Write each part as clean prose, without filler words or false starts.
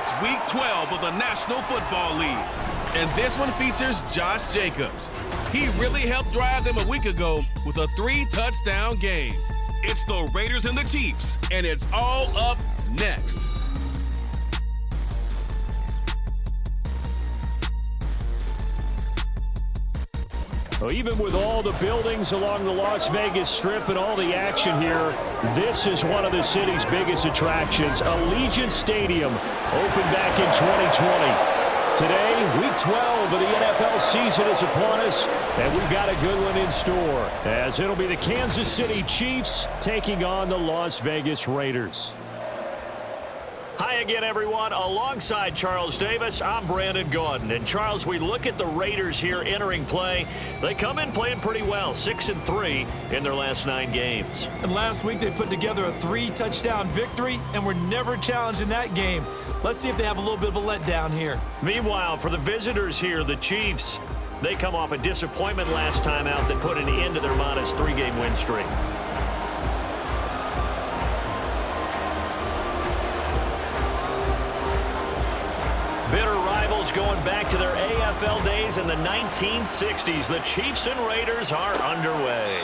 It's Week 12 of the National Football League, and this one features Josh Jacobs. He really helped drive them a week ago with a 3-touchdown game. It's the Raiders and the Chiefs, and it's all up next. Well, even with all the buildings along the Las Vegas Strip and all the action here, this is one of the city's biggest attractions. Allegiant Stadium opened back in 2020. Today, Week 12 of the NFL season is upon us, and we've got a good one in store, as it'll be the Kansas City Chiefs taking on the Las Vegas Raiders. Hi again, everyone. Alongside Charles Davis, I'm Brandon Gordon. And Charles, we look at the Raiders here entering play. They come in playing pretty well, 6-3 in their last 9 games. And last week they put together a 3-touchdown victory and were never challenged in that game. Let's see if they have a little bit of a letdown here. Meanwhile, for the visitors here, the Chiefs, they come off a disappointment last time out that put an end to their modest 3-game win streak. Bitter rivals going back to their AFL days in the 1960s. The Chiefs and Raiders are underway.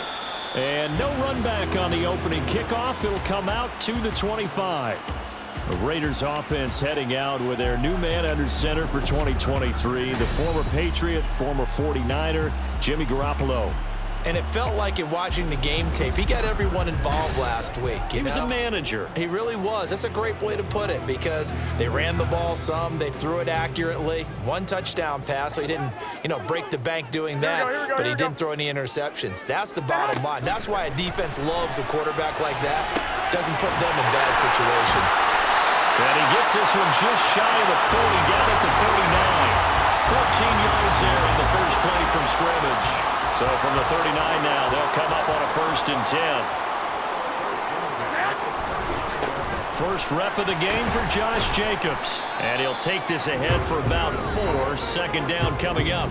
And no run back on the opening kickoff. It'll come out to the 25. The Raiders offense heading out with their new man under center for 2023, the former Patriot, former 49er, Jimmy Garoppolo. And it felt like it watching the game tape. He got everyone involved last week. He was a manager. He really was. That's a great way to put it because they ran the ball some. They threw it accurately. 1 touchdown pass, so he didn't, break the bank doing that. But he didn't throw any interceptions. That's the bottom line. That's why a defense loves a quarterback like that. Doesn't put them in bad situations. And he gets this one just shy of the 40, down at the 39. 14 yards there in the first play from scrimmage. So from the 39 now, they'll come up on a 1st and 10. First rep of the game for Josh Jacobs. And he'll take this ahead for about 4. Second down coming up.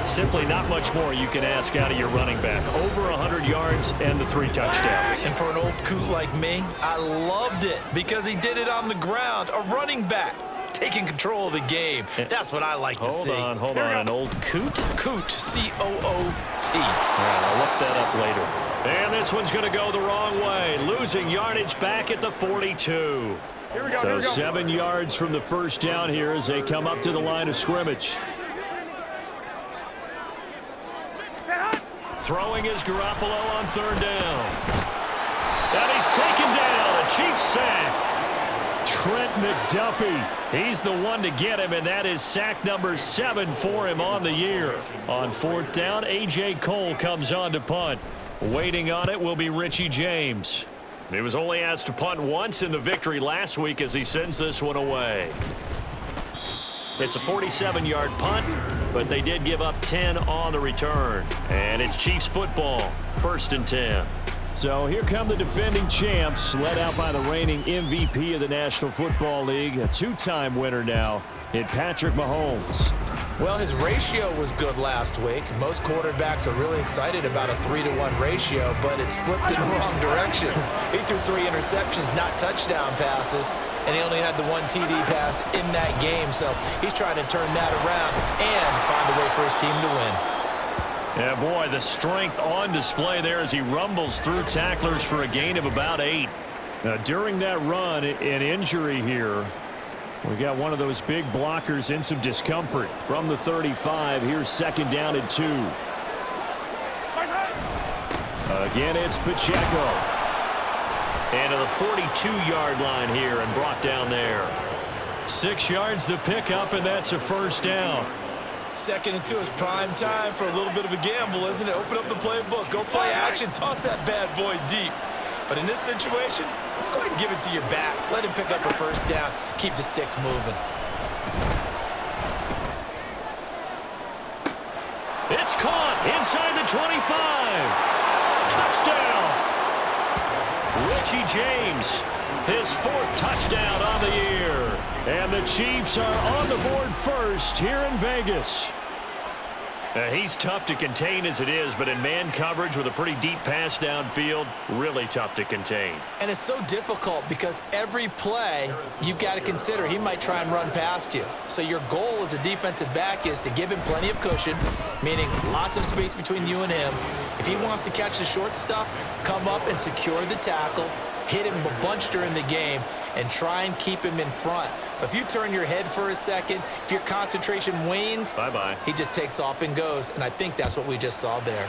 Simply not much more you can ask out of your running back. Over 100 yards and the 3 touchdowns. And for an old coot like me, I loved it because he did it on the ground. A running back taking control of the game. That's what I like to see. Hold on. An old coot? Coot, C-O-O-T. Yeah, I'll look that up later. And this one's going to go the wrong way. Losing yardage back at the 42. Here we go. 7 yards from the first down here as they come up to the line of scrimmage. Throwing is Garoppolo on 3rd down. And he's taken down. A Chiefs sack. Trent McDuffie, he's the one to get him, and that is sack number 7 for him on the year. On 4th down, A.J. Cole comes on to punt. Waiting on it will be Richie James. He was only asked to punt once in the victory last week as he sends this one away. It's a 47-yard punt, but they did give up 10 on the return. And it's Chiefs football, 1st and 10. So here come the defending champs, led out by the reigning MVP of the National Football League, a 2-time winner now in Patrick Mahomes. Well, his ratio was good last week. Most quarterbacks are really excited about a 3-to-1 ratio, but it's flipped in the wrong direction. He threw 3 interceptions, not touchdown passes, and he only had the 1 TD pass in that game. So he's trying to turn that around and find a way for his team to win. Yeah, boy, the strength on display there as he rumbles through tacklers for a gain of about 8. Now, during that run, an injury here. We got one of those big blockers in some discomfort. From the 35, here's 2nd down and 2. Again, it's Pacheco. And to the 42-yard line here and brought down there. 6 yards the pickup, and that's a 1st down. 2nd and 2 is prime time for a little bit of a gamble, isn't it? Open up the playbook, go play action, toss that bad boy deep. But in this situation, go ahead and give it to your back. Let him pick up a 1st down. Keep the sticks moving. It's caught inside the 25. Touchdown. Richie James, his 4th touchdown on the year. And the Chiefs are on the board first here in Vegas. He's tough to contain as it is, but in man coverage with a pretty deep pass downfield, really tough to contain. And it's so difficult because every play you've got to consider he might try and run past you. So your goal as a defensive back is to give him plenty of cushion, meaning lots of space between you and him. If he wants to catch the short stuff, come up and secure the tackle, hit him a bunch during the game, and try and keep him in front. But if you turn your head for a second, if your concentration wanes, bye-bye. He just takes off and goes, and I think that's what we just saw there.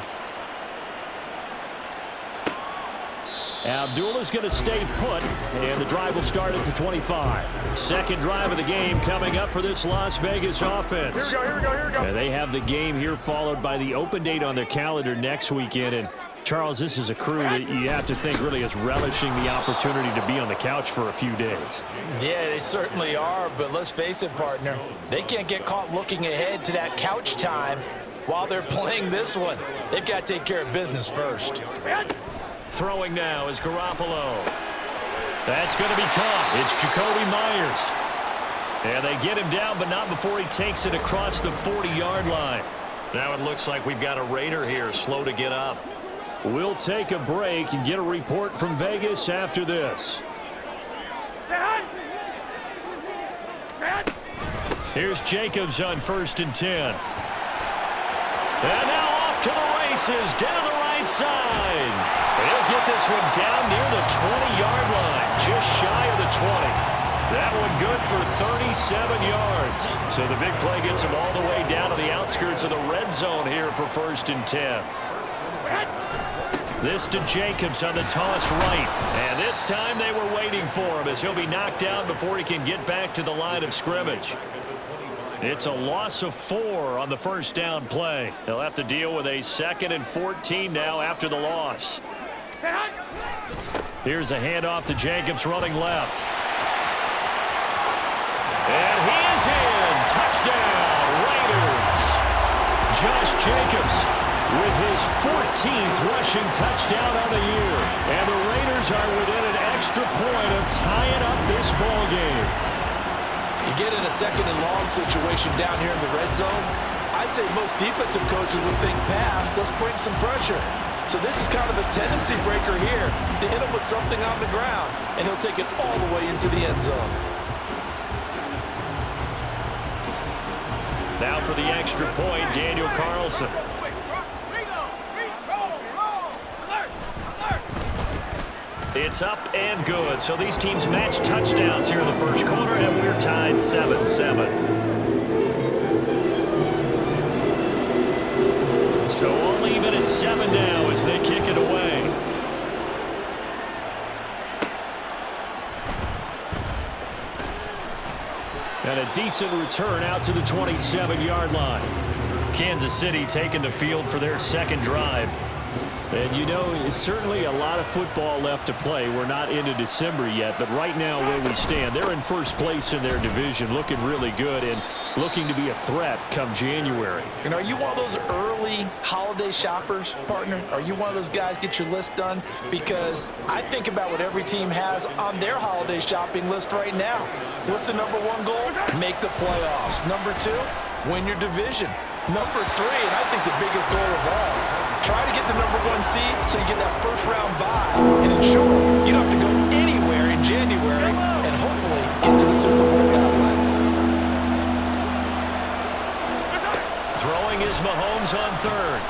Abdullah's going to stay put, and the drive will start at the 25. Second drive of the game coming up for this Las Vegas offense. Here we go. And they have the game here followed by the open date on their calendar next weekend. And Charles, this is a crew that you have to think really is relishing the opportunity to be on the couch for a few days. Yeah, they certainly are, but let's face it, partner. They can't get caught looking ahead to that couch time while they're playing this one. They've got to take care of business first. Throwing now is Garoppolo. That's going to be caught. It's Jacoby Myers. And they get him down, but not before he takes it across the 40-yard line. Now it looks like we've got a Raider here, slow to get up. We'll take a break and get a report from Vegas after this. Here's Jacobs on 1st and 10. And now off to the races down the right side. He'll get this one down near the 20-yard line, just shy of the 20. That one good for 37 yards. So the big play gets him all the way down to the outskirts of the red zone here for 1st and 10. This to Jacobs on the toss right. And this time they were waiting for him as he'll be knocked down before he can get back to the line of scrimmage. It's a loss of 4 on the first down play. They'll have to deal with a 2nd and 14 now after the loss. Here's a handoff to Jacobs running left. And he is in. Touchdown, Raiders. Josh Jacobs with his 14th rushing touchdown on the year. And the Raiders are within an extra point of tying up this ball game. You get in a 2nd and long situation down here in the red zone, I'd say most defensive coaches would think pass, let's bring some pressure. So this is kind of a tendency breaker here to hit him with something on the ground, and he'll take it all the way into the end zone. Now for the extra point, Daniel Carlson. It's up and good. So these teams match touchdowns here in the first quarter, and we're tied 7-7. So all even at 7 now as they kick it away. And a decent return out to the 27-yard line. Kansas City taking the field for their second drive. And, you know, it's certainly a lot of football left to play. We're not into December yet, but right now where we stand, they're in first place in their division, looking really good and looking to be a threat come January. And are you one of those early holiday shoppers, partner? Are you one of those guys get your list done? Because I think about what every team has on their holiday shopping list right now. What's the number 1 goal? Make the playoffs. Number 2, win your division. Number 3, and I think the biggest goal of all, try to get the number 1 seed so you get that first round bye and ensure you don't have to go anywhere in January and hopefully get to the Super Bowl that way. Throwing is Mahomes on 3rd.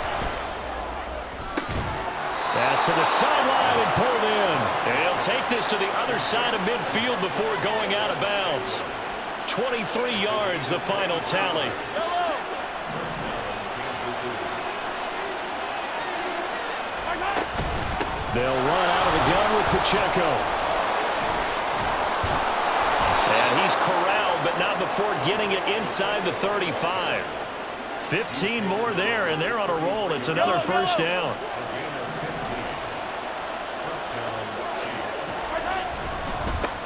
Pass to the sideline and pulled in. And he'll take this to the other side of midfield before going out of bounds. 23 yards, the final tally. They'll run out of the gun with Pacheco. And he's corralled, but not before getting it inside the 35. 15 more there, and they're on a roll. It's another first down.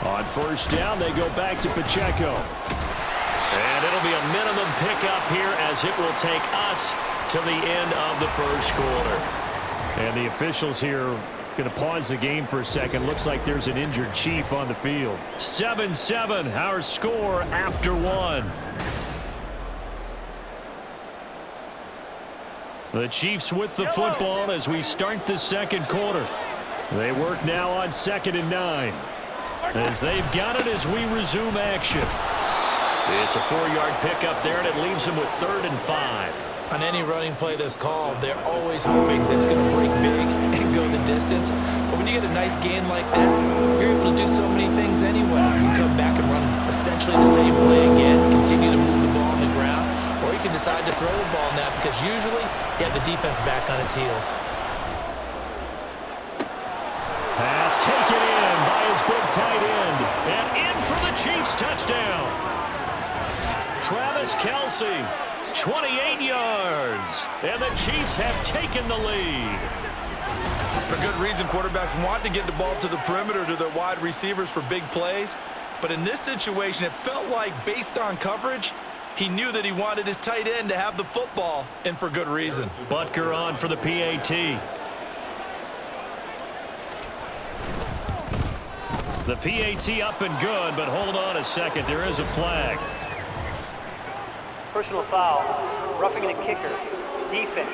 On first down, they go back to Pacheco. And it'll be a minimum pickup here as it will take us to the end of the first quarter. And the officials here going to pause the game for a second. Looks like there's an injured Chief on the field. 7-7, our score after 1. The Chiefs with the football as we start the second quarter. They work now on 2nd and 9. As they've got it as we resume action. It's a 4-yard pickup there, and it leaves them with 3rd and 5. On any running play that's called, they're always hoping that it's going to break big and go the distance. But when you get a nice gain like that, you're able to do so many things anyway. You can come back and run essentially the same play again, continue to move the ball on the ground, or you can decide to throw the ball now because usually you have the defense back on its heels. Pass taken in by his big tight end. And in for the Chiefs touchdown. Travis Kelce, 28 yards. And the Chiefs have taken the lead. For good reason, quarterbacks want to get the ball to the perimeter to their wide receivers for big plays. But in this situation, it felt like based on coverage, he knew that he wanted his tight end to have the football, and for good reason. Butker on for the PAT. The PAT up and good, but hold on a second. There is a flag. Personal foul, roughing the kicker, defense.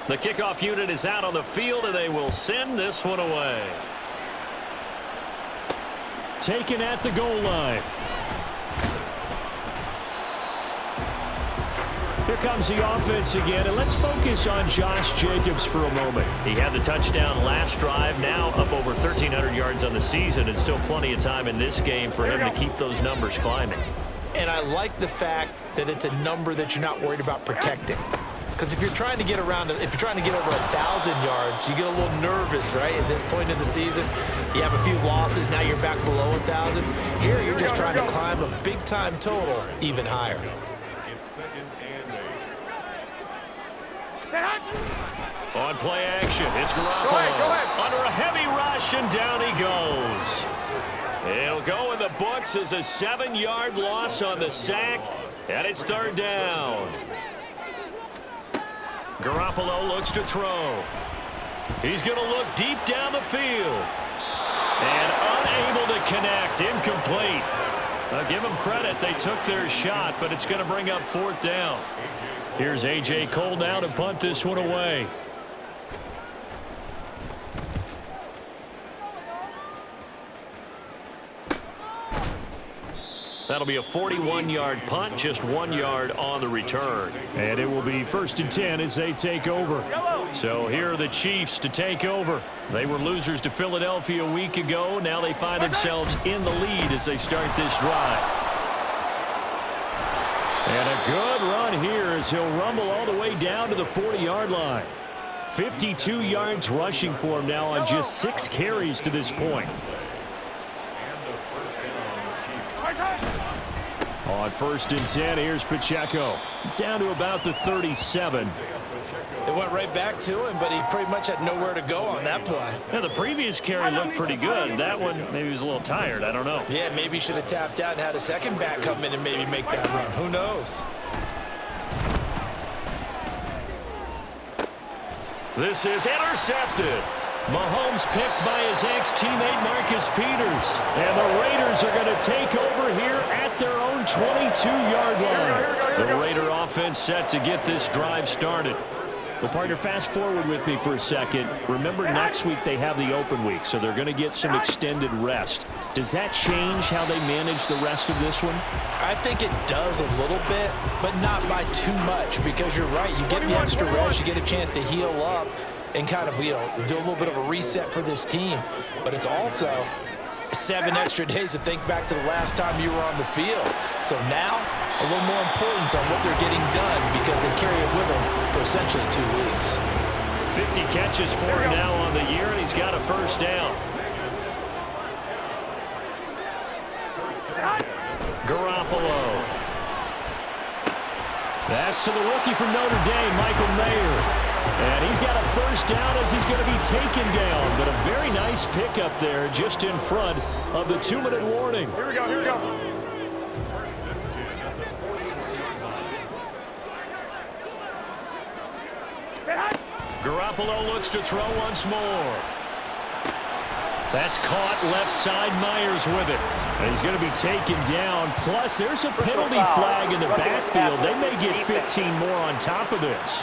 The kickoff unit is out on the field, and they will send this one away. Taken at the goal line. Here comes the offense again, and let's focus on Josh Jacobs for a moment. He had the touchdown last drive, now up over 1,300 yards on the season, and still plenty of time in this game for him to keep those numbers climbing. And I like the fact that it's a number that you're not worried about protecting. Because if you're trying to get around, if you're trying to get over 1,000 yards, you get a little nervous, right? At this point in the season, you have a few losses. Now you're back below 1,000. Here, you're just trying to climb a big-time total even higher. It's 2nd and 8. On play action, it's Garoppolo. Under a heavy rush, and down he goes. It'll go in the books as a 7-yard loss on the sack, and it's 3rd down. Garoppolo looks to throw. He's going to look deep down the field. And unable to connect, incomplete. I'll give them credit, they took their shot, but it's going to bring up 4th down. Here's A.J. Cole now to punt this one away. That'll be a 41-yard punt, just 1 yard on the return. And it will be 1st and 10 as they take over. So here are the Chiefs to take over. They were losers to Philadelphia a week ago. Now they find themselves in the lead as they start this drive. And a good run here as he'll rumble all the way down to the 40-yard line. 52 yards rushing for him now on just 6 carries to this point. On 1st and 10, here's Pacheco. Down to about the 37. It went right back to him, but he pretty much had nowhere to go on that play. Yeah, the previous carry looked pretty good. That one, maybe he was a little tired. I don't know. Yeah, maybe he should have tapped out and had a second back come in and maybe make that run. Who knows? This is intercepted. Mahomes picked by his ex-teammate Marcus Peters. And the Raiders are going to take over here at their own 22-yard line. The Raider offense set to get this drive started. Well, partner, fast forward with me for a second. Remember, next week they have the open week, so they're going to get some extended rest. Does that change how they manage the rest of this one? I think it does a little bit, but not by too much, because you're right. You get the extra rest, you get a chance to heal up and kind of, do a little bit of a reset for this team. But it's also 7 extra days to think back to the last time you were on the field. So now, a little more importance on what they're getting done because they carry it with them for essentially 2 weeks. 50 catches for him now on the year, and he's got a 1st down. Garoppolo. That's to the rookie from Notre Dame, Michael Mayer. And he's got a 1st down as he's going to be taken down. But a very nice pickup there just in front of the 2-minute warning. Here we go, here we go. Garoppolo looks to throw once more. That's caught left side. Myers with it. And he's going to be taken down. Plus, there's a penalty flag in the backfield. They may get 15 more on top of this.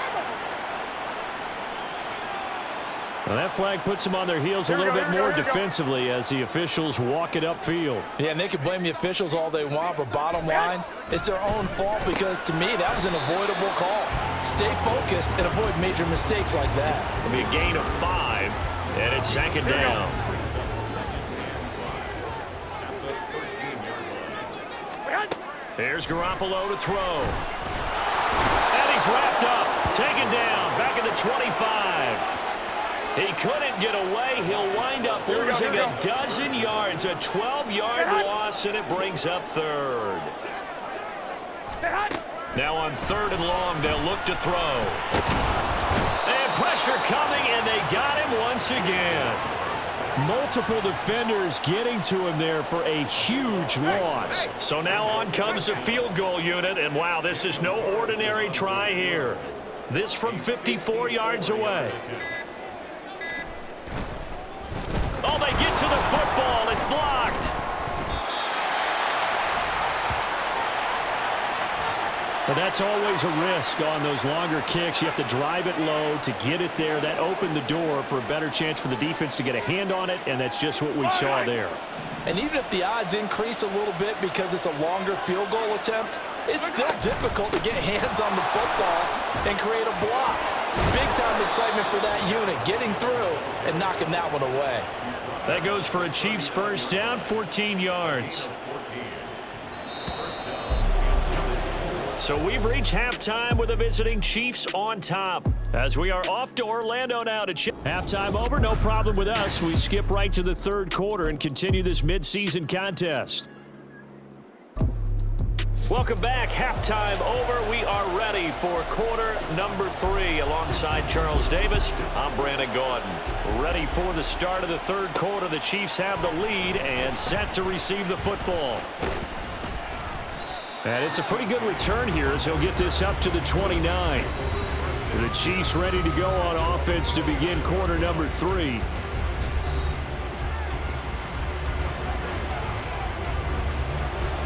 Well, that flag puts them on their heels a little bit more defensively as the officials walk it upfield. Yeah, and they can blame the officials all they want, but bottom line, it's their own fault because, to me, that was an avoidable call. Stay focused and avoid major mistakes like that. It'll be a gain of 5, and it's second down. Here's Garoppolo to throw. And he's wrapped up, taken down, back at the 25. He couldn't get away. He'll wind up losing a dozen yards, a 12-yard loss, and it brings up third. Now on third and long, they'll look to throw. And pressure coming, and they got him once again. Multiple defenders getting to him there for a huge loss. So now on comes the field goal unit, and wow, this is no ordinary try here. This from 54 yards away. Oh, they get to the football. It's blocked. But that's always a risk on those longer kicks. You have to drive it low to get it there. That opened the door for a better chance for the defense to get a hand on it, and that's just what we saw there. And even if the odds increase a little bit because it's a longer field goal attempt, it's still difficult to get hands on the football and create a block. Big-time excitement for that unit, getting through and knocking that one away. That goes for a Chiefs first down, 14 yards. So we've reached halftime with the visiting Chiefs on top. As we are off to Orlando now to check. Halftime over, no problem with us. We skip right to the third quarter and continue this midseason contest. Welcome back. Halftime over. We are ready for quarter number 3. Alongside Charles Davis, I'm Brandon Gordon. Ready for the start of the third quarter. The Chiefs have the lead and set to receive the football. And it's a pretty good return here as he'll get this up to the 29. The Chiefs ready to go on offense to begin quarter number 3.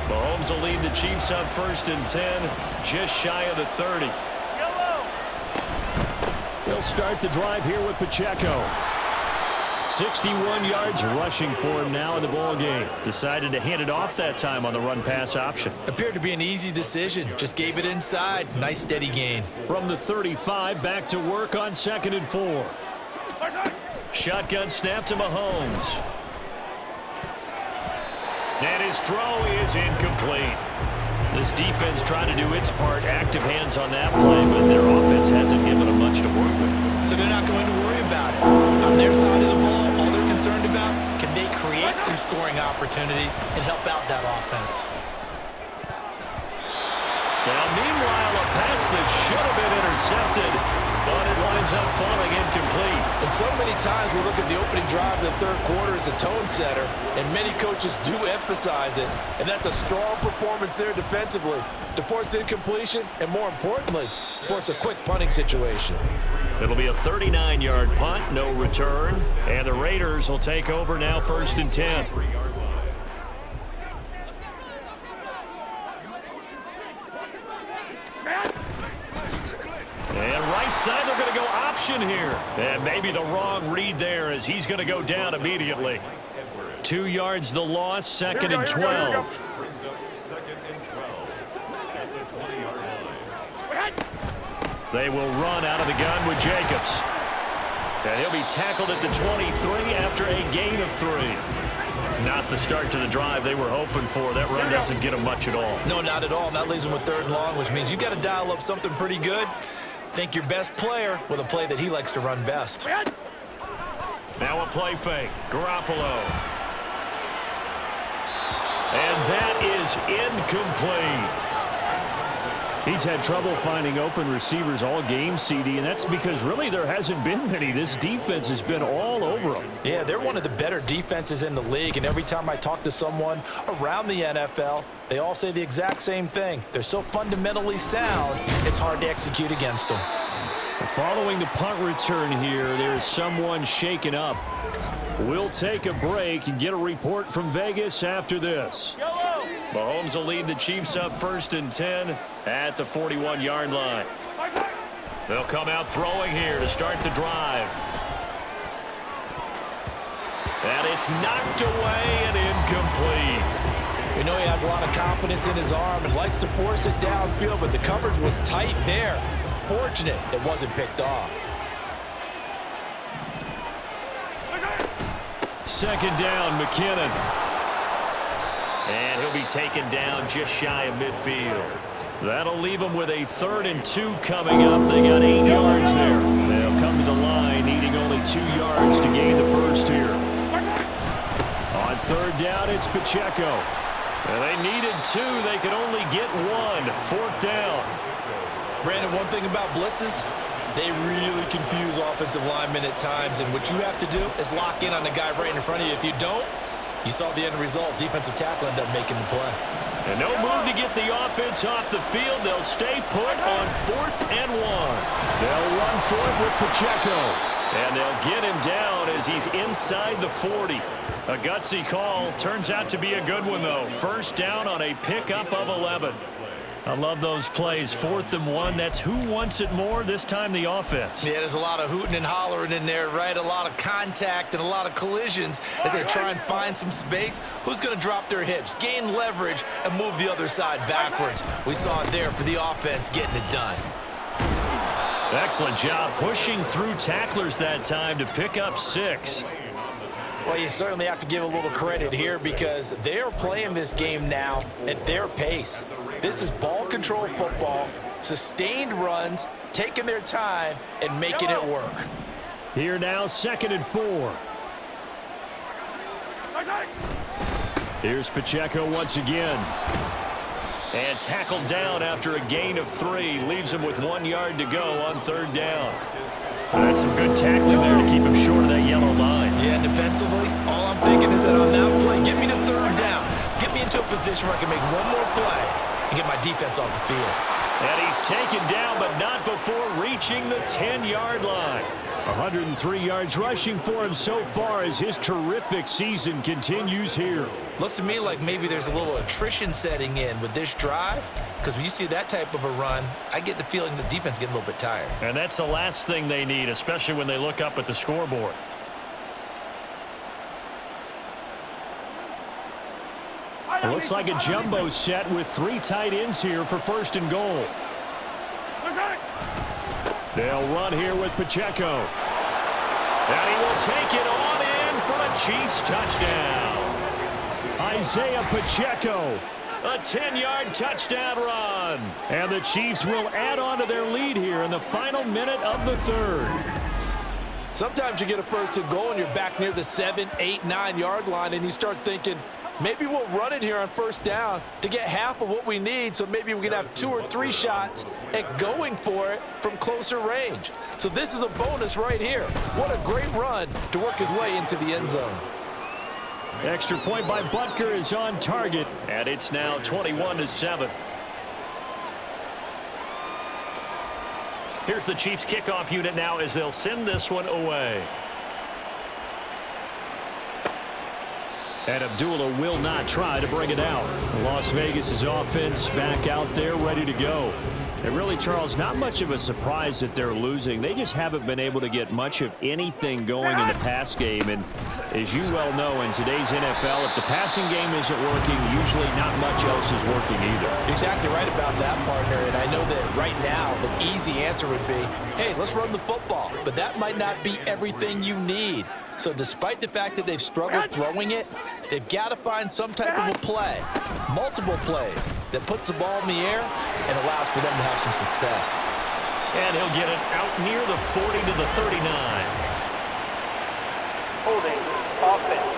Mahomes will lead the Chiefs up first and 10, just shy of the 30. He'll start the drive here with Pacheco. 61 yards rushing for him now in the ball game. Decided to hand it off that time on the run-pass option. Appeared to be an easy decision. Just gave it inside. Nice steady gain. From the 35, back to work on 2nd and 4. Shotgun snap to Mahomes. And his throw is incomplete. This defense trying to do its part. Active hands on that play, but their offense hasn't given them much to work with. So they're not going to worry about it. On their side of the ball, all they're concerned about, can they create some scoring opportunities and help out that offense? Now, meanwhile, a pass that should have been intercepted, but it winds up falling incomplete. And so many times we look at the opening drive of the third quarter as a tone setter, and many coaches do emphasize it, and that's a strong performance there defensively to force incompletion and, more importantly, force a quick punting situation. It'll be a 39-yard punt, no return, and the Raiders will take over now 1st and 10. And right side, they're going to go option here. And maybe the wrong read there as he's going to go down immediately. 2 yards the loss, 2nd and 12. They will run out of the gun with Jacobs. And he'll be tackled at the 23 after a gain of 3. Not the start to the drive they were hoping for. That run doesn't get them much at all. No, not at all. That leaves them with 3rd and long, which means you've got to dial up something pretty good. Think your best player with a play that he likes to run best. Now a play fake. Garoppolo. And that is incomplete. He's had trouble finding open receivers all game, CD, and that's because really there hasn't been many. This defense has been all over them. Yeah, they're one of the better defenses in the league, and every time I talk to someone around the NFL, they all say the exact same thing. They're so fundamentally sound, it's hard to execute against them. Following the punt return here, there's someone shaken up. We'll take a break and get a report from Vegas after this. Mahomes will lead the Chiefs up 1st and 10 at the 41-yard line. They'll come out throwing here to start the drive. And it's knocked away and incomplete. We know he has a lot of confidence in his arm and likes to force it downfield, but the coverage was tight there. Fortunate it wasn't picked off. 2nd down, McKinnon. And he'll be taken down just shy of midfield. That'll leave them with a 3rd and 2 coming up. They got 8 yards there. They'll come to the line needing only 2 yards to gain the first here. On 3rd down, it's Pacheco. And they needed 2. They could only get 1. 4th down. Brandon, one thing about blitzes, they really confuse offensive linemen at times, and what you have to do is lock in on the guy right in front of you. If you don't, you saw the end result. Defensive tackle ended up making the play. And no move to get the offense off the field. They'll stay put on 4th and 1. They'll run for it with Pacheco. And they'll get him down as he's inside the 40. A gutsy call. Turns out to be a good one, though. 1st down on a pickup of 11. I love those plays. 4th and 1. That's who wants it more, this time the offense. Yeah, there's a lot of hooting and hollering in there, right? A lot of contact and a lot of collisions as they try and find some space. Who's going to drop their hips, gain leverage, and move the other side backwards? We saw it there for the offense getting it done. Excellent job pushing through tacklers that time to pick up 6. Well, you certainly have to give a little credit here because they're playing this game now at their pace. This is ball control football, sustained runs, taking their time and making it work. Here now, 2nd and 4. Here's Pacheco once again. And tackled down after a gain of 3. Leaves him with 1 yard to go on 3rd down. That's some good tackling there to keep him short of that yellow line. Yeah, defensively, all I'm thinking is that on that play, get me to 3rd down. Get me into a position where I can make one more play and get my defense off the field. And he's taken down, but not before reaching the 10-yard line. 103 yards rushing for him so far as his terrific season continues here. Looks to me like maybe there's a little attrition setting in with this drive, because when you see that type of a run, I get the feeling the defense getting a little bit tired. And that's the last thing they need, especially when they look up at the scoreboard. It looks like a jumbo set with 3 tight ends here for 1st and goal. They'll run here with Pacheco. And he will take it on in for a Chiefs touchdown. Isaiah Pacheco, a 10-yard touchdown run. And the Chiefs will add on to their lead here in the final minute of the 3rd. Sometimes you get a 1st and goal and you're back near the 7, 8, 9-yard line and you start thinking, maybe we'll run it here on 1st down to get half of what we need, so maybe we can have 2 or 3 shots at going for it from closer range. So this is a bonus right here. What a great run to work his way into the end zone. Extra point by Butker is on target, and it's now 21-7. Here's the Chiefs kickoff unit now as they'll send this one away. And Abdullah will not try to bring it out. Las Vegas' offense back out there ready to go. And really, Charles, not much of a surprise that they're losing. They just haven't been able to get much of anything going in the pass game. And as you well know, in today's NFL, if the passing game isn't working, usually not much else is working either. Exactly right about that, partner. And I know that right now the easy answer would be, hey, let's run the football. But that might not be everything you need. So despite the fact that they've struggled throwing it, they've got to find some type of a play, multiple plays, that puts the ball in the air and allows for them to have some success. And he'll get it out near the 40 to the 39. Holding, offense.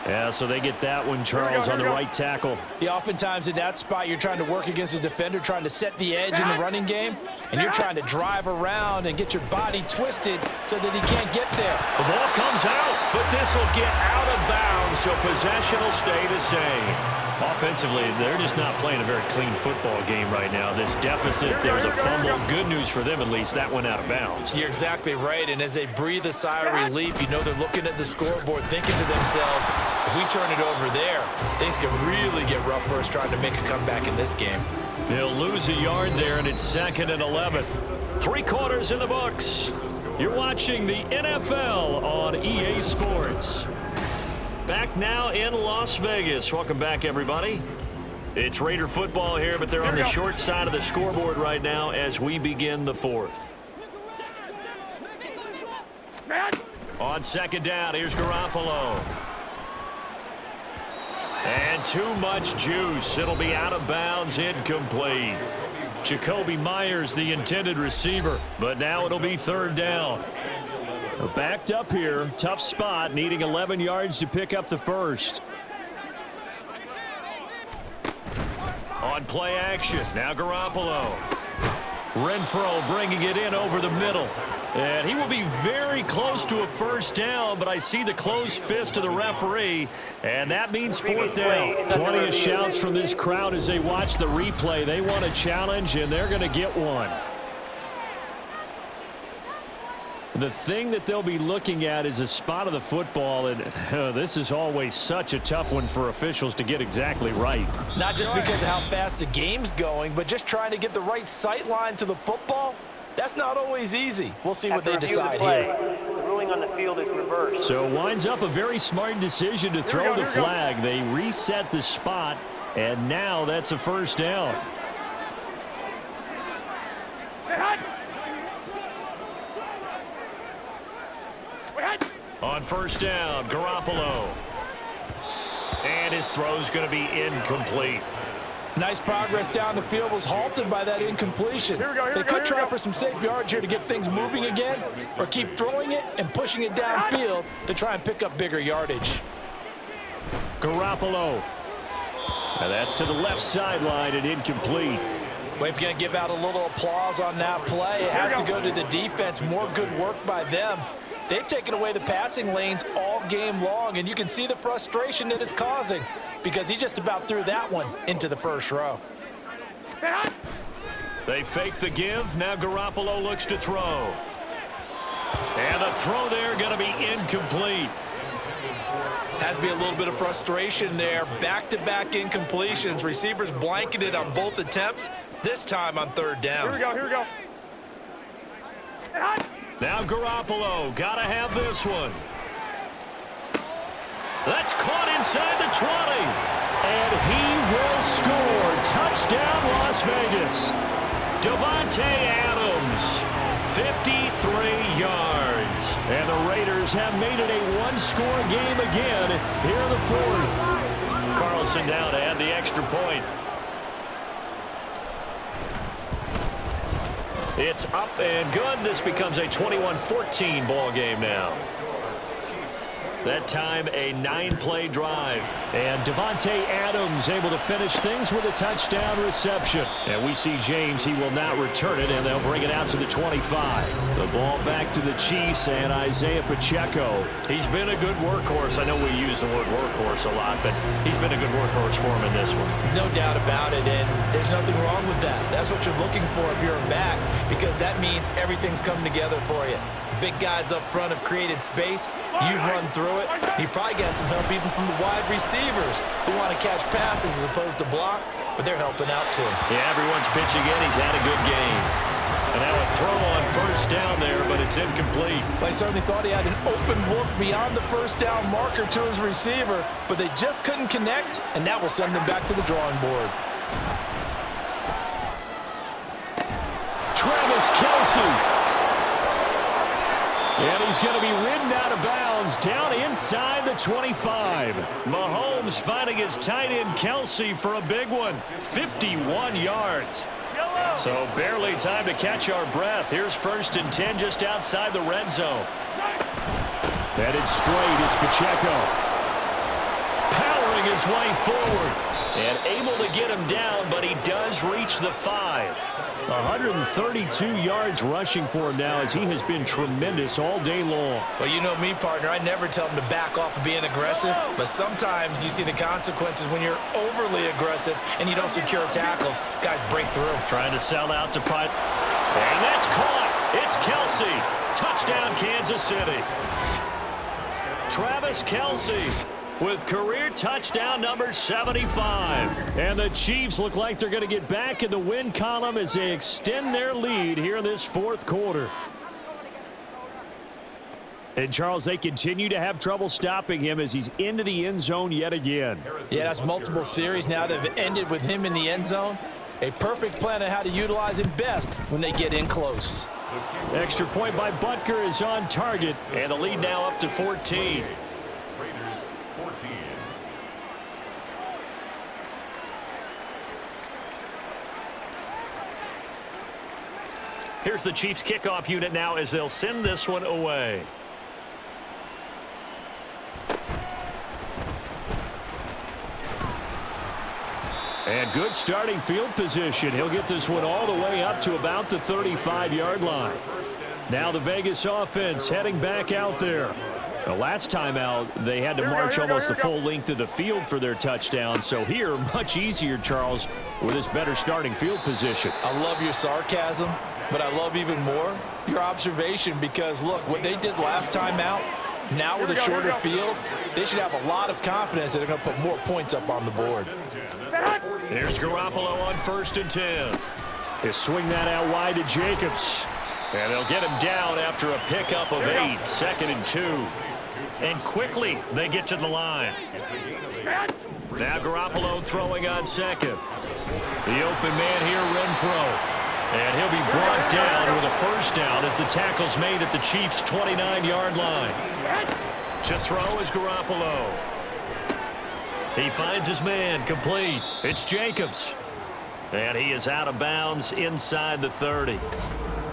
Yeah, so they get that one, Charles, on the right tackle. Yeah, oftentimes in that spot, you're trying to work against a defender, trying to set the edge in the running game, and you're trying to drive around and get your body twisted so that he can't get there. The ball comes out, but this will get out of bounds so possession will stay the same. Offensively, they're just not playing a very clean football game right now. This deficit, there's a fumble. Good news for them, at least. That went out of bounds. You're exactly right, and as they breathe a sigh of relief, you know they're looking at the scoreboard, thinking to themselves, if we turn it over there, things could really get rough for us trying to make a comeback in this game. They'll lose a yard there, and it's 2nd and 11. 3 quarters in the books. You're watching the NFL on EA Sports. Back now in Las Vegas. Welcome back, everybody. It's Raider football here, but they're on the short side of the scoreboard right now as we begin the 4th. On 2nd down, here's Garoppolo. And too much juice. It'll be out of bounds, incomplete. Jacoby Myers, the intended receiver, but now it'll be 3rd down. Backed up here, tough spot, needing 11 yards to pick up the first. On play action, now Garoppolo. Renfro bringing it in over the middle. And he will be very close to a first down, but I see the closed fist of the referee, and that means 4th down. Plenty of shouts from this crowd as they watch the replay. They want a challenge, and they're going to get one. The thing that they'll be looking at is a spot of the football, and this is always such a tough one for officials to get exactly right. Not just because of how fast the game's going, but just trying to get the right sight line to the football. That's not always easy. We'll see what they decide here. The ruling on the field is reversed. So winds up a very smart decision to throw the flag. They reset the spot, and now that's a first down. On first down, Garoppolo. And his throw's going to be incomplete. Nice progress down the field, was halted by that incompletion. They could try for some safe yards here to get things moving again, or keep throwing it and pushing it downfield to try and pick up bigger yardage. Garoppolo. And that's to the left sideline and incomplete. Well, if you're going to give out a little applause on that play, it has to go to the defense. More good work by them. They've taken away the passing lanes all game long, and you can see the frustration that it's causing because he just about threw that one into the first row. They fake the give. Now Garoppolo looks to throw. And the throw there going to be incomplete. Has to be a little bit of frustration there. Back-to-back incompletions. Receivers blanketed on both attempts, this time on 3rd down. Here we go. Now Garoppolo, gotta have this one. That's caught inside the 20. And he will score. Touchdown, Las Vegas. Davante Adams, 53 yards. And the Raiders have made it a one-score game again here in the 4th. Carlson now to add the extra point. It's up and good. This becomes a 21-14 ball game now. That time a 9-play drive. And Davante Adams able to finish things with a touchdown reception. And we see James, he will not return it, and they'll bring it out to the 25. The ball back to the Chiefs and Isaiah Pacheco. He's been a good workhorse. I know we use the word workhorse a lot, but he's been a good workhorse for him in this one. No doubt about it, and there's nothing wrong with that. That's what you're looking for if you're a back, because that means everything's coming together for you. Big guys up front have created space. You've run through it. You've probably gotten some help even from the wide receivers who want to catch passes as opposed to block, but they're helping out too. Yeah, everyone's pitching in. He's had a good game. And now a throw on first down there, but it's incomplete. Well, he certainly thought he had an open look beyond the first down marker to his receiver, but they just couldn't connect, and that will send them back to the drawing board. Travis Kelce. And he's going to be ridden out of bounds down inside the 25. Mahomes finding his tight end Kelce for a big one. 51 yards. So barely time to catch our breath. Here's 1st and 10 just outside the red zone. Headed straight, it's Pacheco. Powering working his way forward. And able to get him down, but he does reach the 5. 132 yards rushing for him now, as he has been tremendous all day long. Well, you know me, partner. I never tell him to back off of being aggressive, but sometimes you see the consequences when you're overly aggressive and you don't secure tackles. Guys break through. Trying to sell out to Putt. And that's caught. It's Kelsey. Touchdown, Kansas City. Travis Kelsey with career touchdown number 75. And the Chiefs look like they're going to get back in the win column as they extend their lead here in this fourth quarter. And, Charles, they continue to have trouble stopping him as he's into the end zone yet again. Yeah, that's multiple series now that have ended with him in the end zone. A perfect plan on how to utilize him best when they get in close. Extra point by Butker is on target. And the lead now up to 14. Here's the Chiefs kickoff unit now as they'll send this one away. And good starting field position. He'll get this one all the way up to about the 35-yard line. Now the Vegas offense heading back out there. The last time out, they had to march almost the full length of the field for their touchdown. So here, much easier, Charles, with this better starting field position. I love your sarcasm, but I love even more your observation, because, look, what they did last time out, now with a shorter field, they should have a lot of confidence that they're going to put more points up on the board. Here's Garoppolo on 1st and 10. They swing that out wide to Jacobs. And they'll get him down after a pickup of 8, 2nd and 2. And quickly they get to the line. Now Garoppolo throwing on 2nd. The open man here, Renfro. And he'll be brought down with a first down as the tackle's made at the Chiefs' 29-yard line. To throw is Garoppolo. He finds his man, complete. It's Jacobs. And he is out of bounds inside the 30.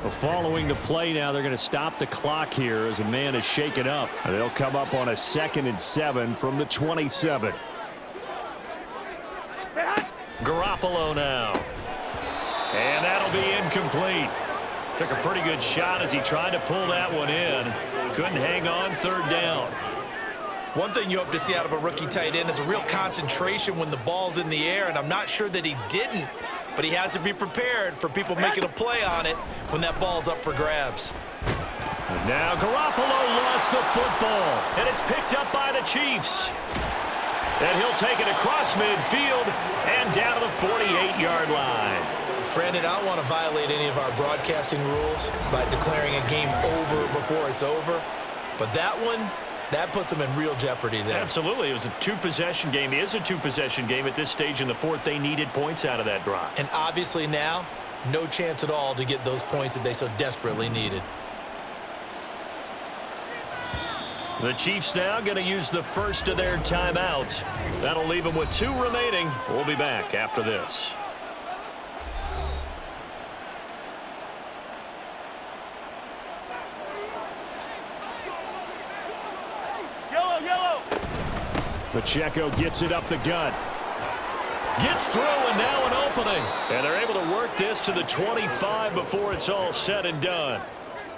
Well, following the play now, they're going to stop the clock here as a man is shaken up. And they'll come up on a 2nd and 7 from the 27. Garoppolo now. And that'll be incomplete. Took a pretty good shot as he tried to pull that one in. Couldn't hang on, 3rd down. One thing you hope to see out of a rookie tight end is a real concentration when the ball's in the air, and I'm not sure that he didn't, but he has to be prepared for people making a play on it when that ball's up for grabs. And now Garoppolo lost the football, and it's picked up by the Chiefs. And he'll take it across midfield and down to the 48-yard line. Brandon, I don't want to violate any of our broadcasting rules by declaring a game over before it's over, but that one, that puts them in real jeopardy there. Absolutely. It was a two-possession game. It is a two-possession game at this stage in the fourth. They needed points out of that drive. And obviously now, no chance at all to get those points that they so desperately needed. The Chiefs now going to use the first of their timeouts. That'll leave them with 2 remaining. We'll be back after this. Pacheco gets it up the gut. Gets through, and now an opening. And they're able to work this to the 25 before it's all said and done.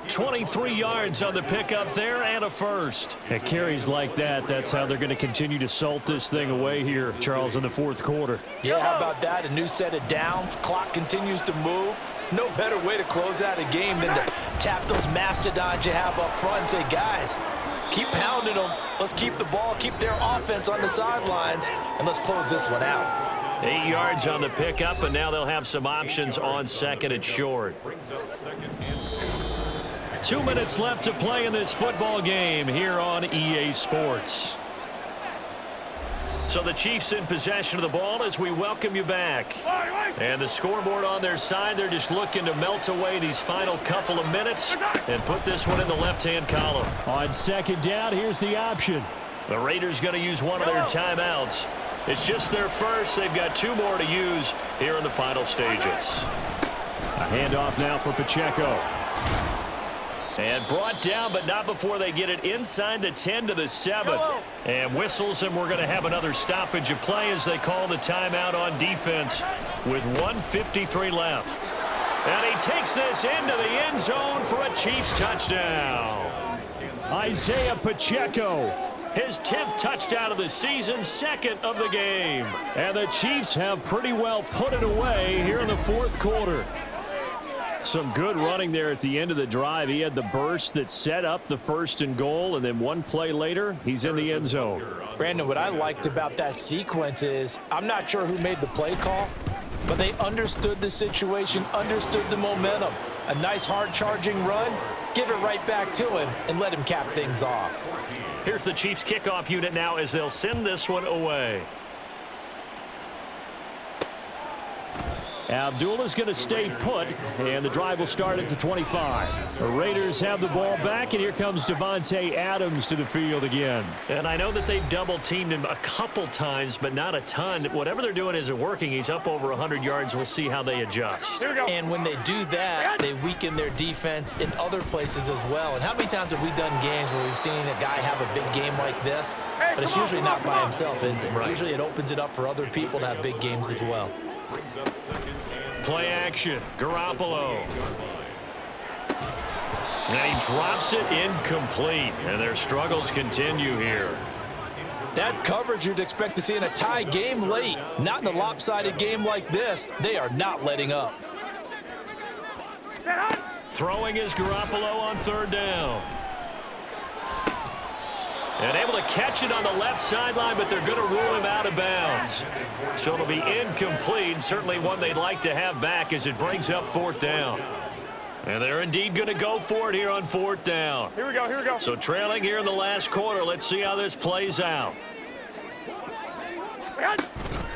23 yards on the pickup there and a first. At carries like that, that's how they're going to continue to salt this thing away here, Charles, in the fourth quarter. Yeah, how about that? A new set of downs. Clock continues to move. No better way to close out a game than to tap those mastodons you have up front and say, guys, keep pounding them. Let's keep the ball, keep their offense on the sidelines, and let's close this one out. 8 yards on the pickup, and now they'll have some options on 2nd and short. 2 minutes left to play in this football game here on EA Sports. So the Chiefs in possession of the ball as we welcome you back. And the scoreboard on their side, they're just looking to melt away these final couple of minutes and put this one in the left-hand column. On 2nd down, here's the option. The Raiders going to use one of their timeouts. It's just their first. They've got 2 more to use here in the final stages. A handoff now for Pacheco. And brought down, but not before they get it inside the 10 to the 7. And whistles, and we're going to have another stoppage of play as they call the timeout on defense with 1:53 left. And he takes this into the end zone for a Chiefs touchdown. Isaiah Pacheco, his 10th touchdown of the season, second of the game. And the Chiefs have pretty well put it away here in the fourth quarter. Some good running there at the end of the drive. He had the burst that set up the 1st and goal, and then one play later, he's in the end zone. Brandon, what I liked about that sequence is I'm not sure who made the play call, but they understood the situation, understood the momentum. A nice hard-charging run, give it right back to him, and let him cap things off. Here's the Chiefs kickoff unit now as they'll send this one away. Abdullah's going to stay put, and the drive will start at the 25. The Raiders have the ball back, and here comes Devontae Adams to the field again. And I know that they've double-teamed him a couple times, but not a ton. Whatever they're doing isn't working. He's up over 100 yards. We'll see how they adjust. And when they do that, they weaken their defense in other places as well. And how many times have we done games where we've seen a guy have a big game like this, but it's usually not by himself, is it? Right. Usually it opens it up for other people to have big games as well. Play action, Garoppolo. And he drops it incomplete, and their struggles continue here. That's coverage you'd expect to see in a tie game late. Not in a lopsided game like this. They are not letting up. Throwing is Garoppolo on 3rd down. And able to catch it on the left sideline, but they're going to rule him out of bounds. So it'll be incomplete, certainly one they'd like to have back as it brings up 4th down. And they're indeed going to go for it here on 4th down. Here we go. So trailing here in the last quarter. Let's see how this plays out.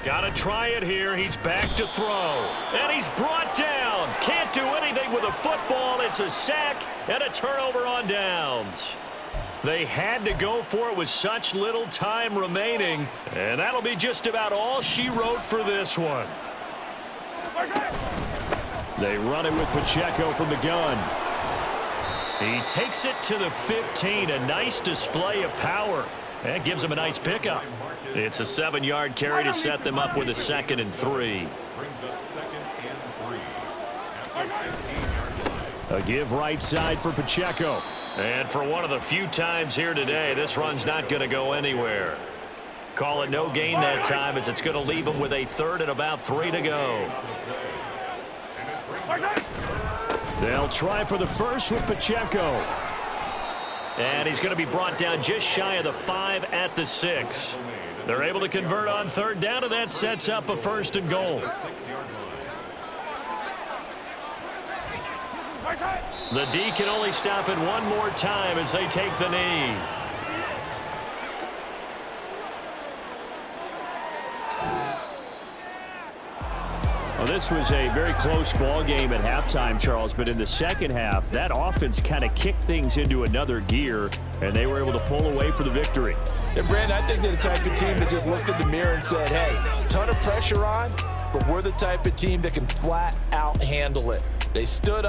Got to try it here. He's back to throw. And he's brought down. Can't do anything with a football. It's a sack and a turnover on downs. They had to go for it with such little time remaining, and that'll be just about all she wrote for this one. They run it with Pacheco from the gun. He takes it to the 15, a nice display of power. That gives him a nice pickup. It's a 7-yard carry to set them up with a 2nd and 3. A give right side for Pacheco. And for one of the few times here today, this run's not going to go anywhere. Call it no gain that time as it's going to leave them with a 3rd and about 3 to go. They'll try for the first with Pacheco. And he's going to be brought down just shy of the 5 at the 6. They're able to convert on 3rd down, and that sets up a 1st and goal. The D can only stop it one more time as they take the knee. Well, this was a very close ball game at halftime, Charles, but in the second half, that offense kind of kicked things into another gear, and they were able to pull away for the victory. And Brandon, I think they're the type of team that just looked in the mirror and said, hey, ton of pressure on, but we're the type of team that can flat out handle it. They stood up.